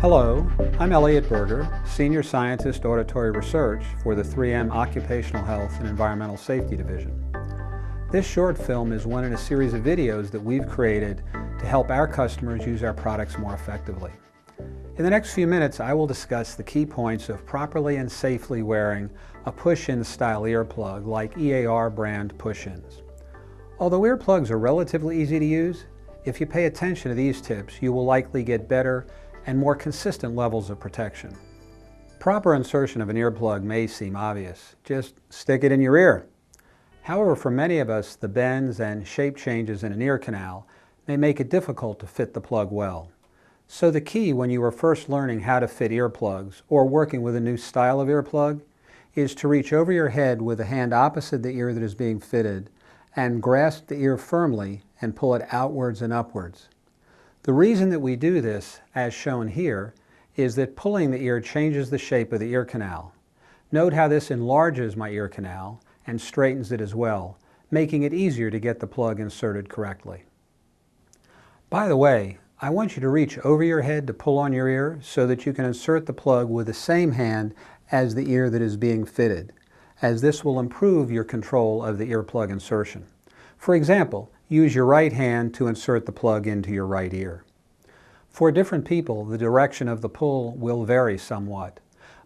Hello, I'm Elliot Berger, Senior Scientist Auditory Research for the 3M Occupational Health and Environmental Safety Division. This short film is one in a series of videos that we've created to help our customers use our products more effectively. In the next few minutes, I will discuss the key points of properly and safely wearing a push-in style earplug like EAR brand push-ins. Although earplugs are relatively easy to use, if you pay attention to these tips, you will likely get better and more consistent levels of protection. Proper insertion of an earplug may seem obvious. Just stick it in your ear. However, for many of us, the bends and shape changes in an ear canal may make it difficult to fit the plug well. So the key when you are first learning how to fit earplugs or working with a new style of earplug is to reach over your head with the hand opposite the ear that is being fitted and grasp the ear firmly and pull it outwards and upwards. The reason that we do this, as shown here, is that pulling the ear changes the shape of the ear canal. Note how this enlarges my ear canal and straightens it as well, making it easier to get the plug inserted correctly. By the way, I want you to reach over your head to pull on your ear so that you can insert the plug with the same hand as the ear that is being fitted, as this will improve your control of the earplug insertion. For example, use your right hand to insert the plug into your right ear. For different people, the direction of the pull will vary somewhat,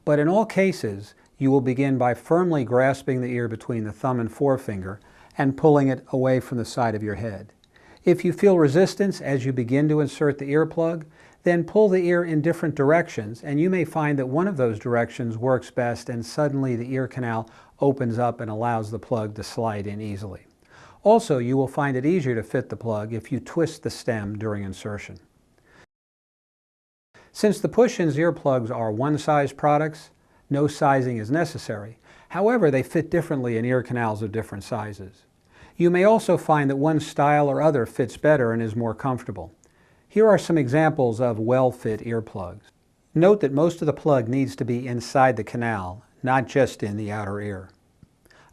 but in all cases, you will begin by firmly grasping the ear between the thumb and forefinger and pulling it away from the side of your head. If you feel resistance as you begin to insert the earplug, then pull the ear in different directions, and you may find that one of those directions works best and suddenly the ear canal opens up and allows the plug to slide in easily. Also, you will find it easier to fit the plug if you twist the stem during insertion. Since the push-ins earplugs are one-size products, no sizing is necessary. However, they fit differently in ear canals of different sizes. You may also find that one style or other fits better and is more comfortable. Here are some examples of well-fit earplugs. Note that most of the plug needs to be inside the canal, not just in the outer ear.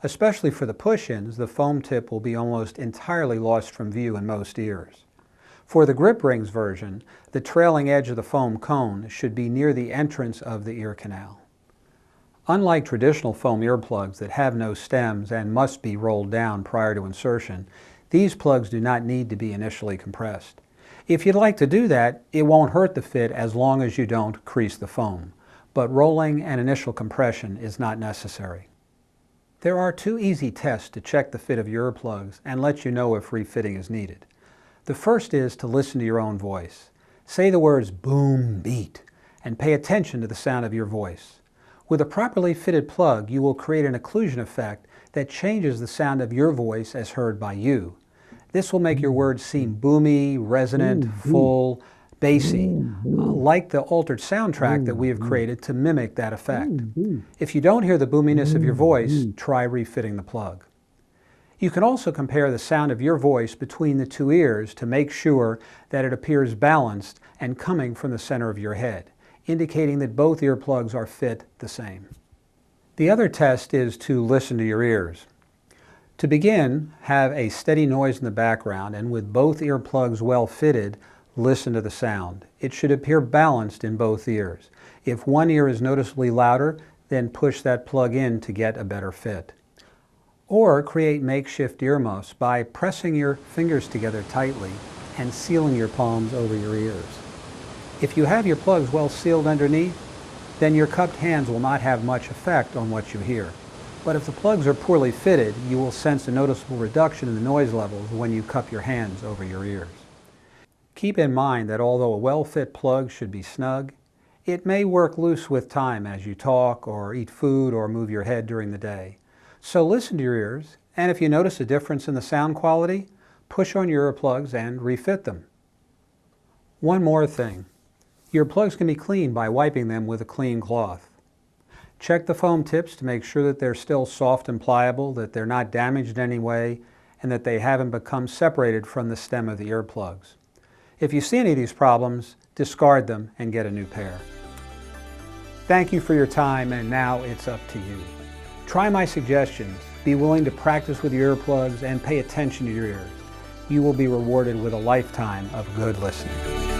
Especially for the push-ins, the foam tip will be almost entirely lost from view in most ears. For the grip rings version, the trailing edge of the foam cone should be near the entrance of the ear canal. Unlike traditional foam earplugs that have no stems and must be rolled down prior to insertion, these plugs do not need to be initially compressed. If you'd like to do that, it won't hurt the fit as long as you don't crease the foam, but rolling and initial compression is not necessary. There are two easy tests to check the fit of your earplugs and let you know if refitting is needed. The first is to listen to your own voice. Say the words boom, beat, and pay attention to the sound of your voice. With a properly fitted plug, you will create an occlusion effect that changes the sound of your voice as heard by you. This will make your words seem boomy, resonant, full, bassy, like the altered soundtrack that we have created to mimic that effect. If you don't hear the boominess of your voice, try refitting the plug. You can also compare the sound of your voice between the two ears to make sure that it appears balanced and coming from the center of your head, indicating that both earplugs are fit the same. The other test is to listen to your ears. To begin, have a steady noise in the background, and with both earplugs well fitted, listen to the sound. It should appear balanced in both ears. If one ear is noticeably louder, then push that plug in to get a better fit. Or create makeshift earmuffs by pressing your fingers together tightly and sealing your palms over your ears. If you have your plugs well sealed underneath, then your cupped hands will not have much effect on what you hear. But if the plugs are poorly fitted, you will sense a noticeable reduction in the noise levels when you cup your hands over your ears. Keep in mind that although a well-fit plug should be snug, it may work loose with time as you talk or eat food or move your head during the day. So listen to your ears, and if you notice a difference in the sound quality, push on your earplugs and refit them. One more thing. Your plugs can be cleaned by wiping them with a clean cloth. Check the foam tips to make sure that they're still soft and pliable, that they're not damaged in any way, and that they haven't become separated from the stem of the earplugs. If you see any of these problems, discard them and get a new pair. Thank you for your time, and now it's up to you. Try my suggestions, be willing to practice with your earplugs, and pay attention to your ears. You will be rewarded with a lifetime of good listening.